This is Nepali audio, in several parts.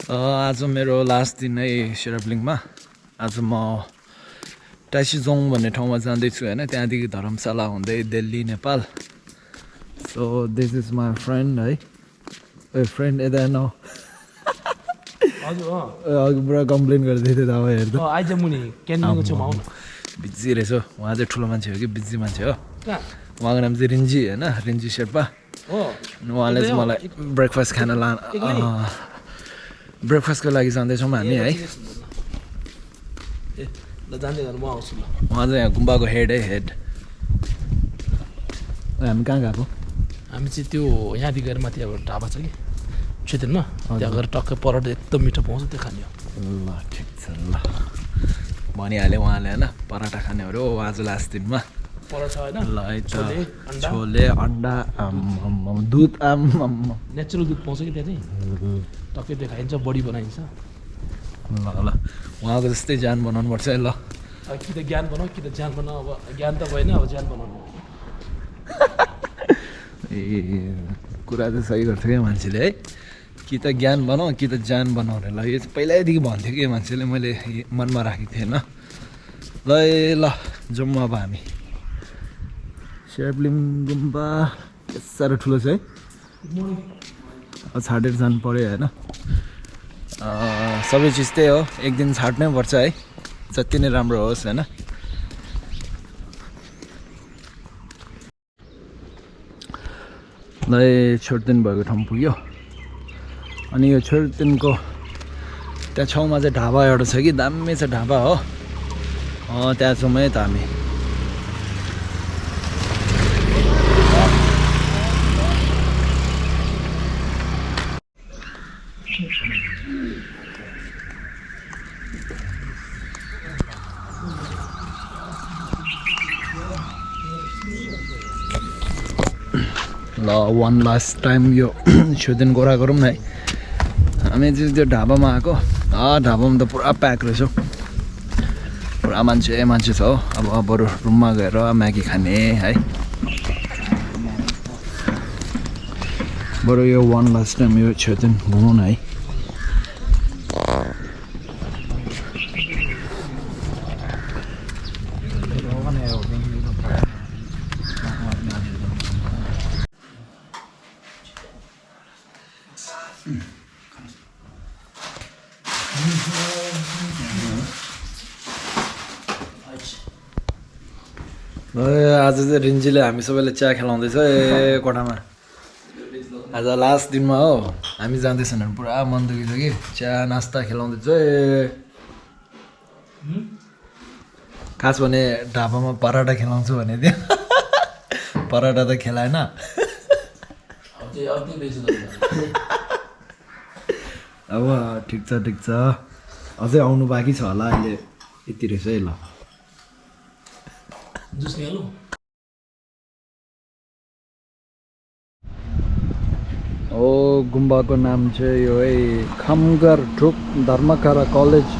आज मेरो लास्ट दिन है शेराब्लिङमा आज म टाशी जोङ भन्ने ठाउँमा जाँदैछु हैन त्यहाँदेखि धर्मशाला हुँदै Delhi Nepal so this is my friend है ए फ्रेन्ड यता न हजुर अघि पुरा कम्प्लेन गर्दै थियो तपाईँ हेर्दा आइज मुनि क्यान्टिनको छेउमा आउनु बिजी रहेछ उहाँ चाहिँ ठुलो मान्छे हो कि बिजी मान्छे हो कहाँ उहाँको नाम चाहिँ रिन्जी हैन रिन्जी शेर्पा हो उहाँले चाहिँ मलाई ब्रेकफास्ट खान ब्रेकफास्टको लागि जाँदैछौँ हामी है ए ल जाँदै गर्नु म आउँछु ल उहाँ चाहिँ यहाँ गुम्बाको हेड है हेड हामी कहाँ गएको हामी चाहिँ त्यो यहाँदेखि गएर माथि अब ढाबा छ कि चेतनमा त्यहाँ गएर टक्कै पराठा एकदम मिठो पाउँछ त्यो खाने हो ल ठिक छ ल भनिहाल्यो उहाँले होइन पराठा खाने हो आज लास्ट दिनमा पराठा होइन ल है त छोले अन्डा दुध नेचुरल दुध पाउँछ कि त्यहाँ चाहिँ टक्कै त्यो खाइन्छ बडी बनाइन्छ ल ल उहाँको जस्तै ज्यान बनाउनु पर्छ है ल कि त ज्ञान बनाऊ कि त ज्यान बनाऊ अब ज्ञान त भएन अब ज्यान बनाउनु ए कुरा चाहिँ सही गर्छ क्या मान्छेले है कि त ज्ञान बनाऊ कि त ज्यान बनाऊ अरे ल यो चाहिँ पहिल्यैदेखि भन्थ्यो कि मान्छेले मैले मनमा राखेको थिएँ होइन ल ल जाउँ अब हामी शेराब्लिङ गुम्बा साह्रो ठुलो छ है छाडेर जानु पऱ्यो होइन सबै चिज त्यही हो एक दिन छाड्नै पर्छ है जति नै राम्रो होस् होइन ल छोटदिन भएको ठाउँ पुग्यो अनि यो छोटदिनको त्यहाँ छेउमा चाहिँ ढाबा एउटा छ कि दामी छ ढाबा हो त्यहाँ छौँ है त हामी ल वान लास्ट टाइम यो छोटदिन गोरा गरौँ न है हामी चाहिँ त्यो ढाबामा आएको ढाबामा त पुरा प्याक रहेछ पुरा मान्छे छ हो अब बरु रुममा गएर म्यागी खाने है बरु यो वान लास्ट टाइम यो छोटदिन घुमौँ न है आज चाहिँ रिन्जीले हामी सबैलाई चिया खेलाउँदैछ ए कोठामा आज लास्ट दिनमा हो हामी जाँदैछौँ भने पुरा मन दुखिन्छ कि चिया नास्ता खेलाउँदैछ ए खास भने ढाबामा पराठा खेलाउँछु भने थियो पराठा त खेलाएन अब ठिक छ अझै आउनु बाँकी छ होला अहिले यति रहेछ है ल जुस निकालौँ ओ गुम्बाको नाम चाहिँ यो है खमगर ढुक धर्मकारा कलेज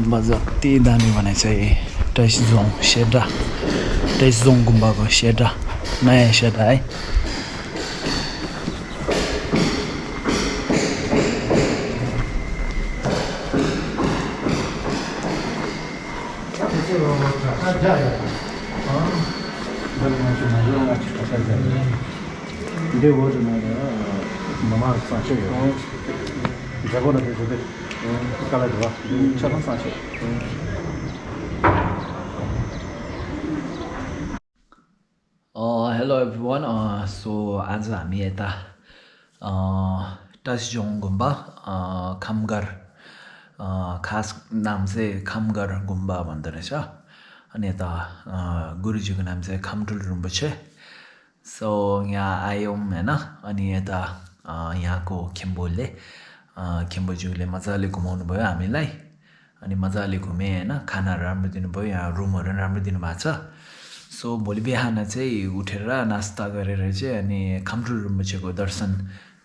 गुम्बा जति दामी बनाएछ टाइसी जोङ शेड्रा टाइसी जोङ गुम्बाको शेड्रा नयाँ शेड्रा है हेलो एभ्रिवान सो आज हामी यता टासी जोङ गुम्बा खामगर खास नाम चाहिँ खामगर गुम्बा भन्दो रहेछ अनि यता गुरुजीको नाम चाहिँ खामटुल रिम्पोछे सो यहाँ आयौँ हैन अनि यता यहाँको खेम्बोज्यूले मजाले घुमाउनु भयो हामीलाई अनि मजाले घुमेँ होइन खानाहरू राम्रो दिनुभयो यहाँ रुमहरू पनि राम्रो दिनुभएको छ सो भोलि बिहान चाहिँ उठेर नास्ता गरेर चाहिँ अनि खाम्टुल रुम्बुचेको दर्शन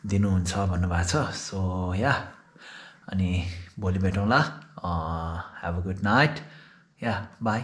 दिनुहुन्छ भन्नुभएको छ सो या अनि भोलि भेटौँला have a good night yeah by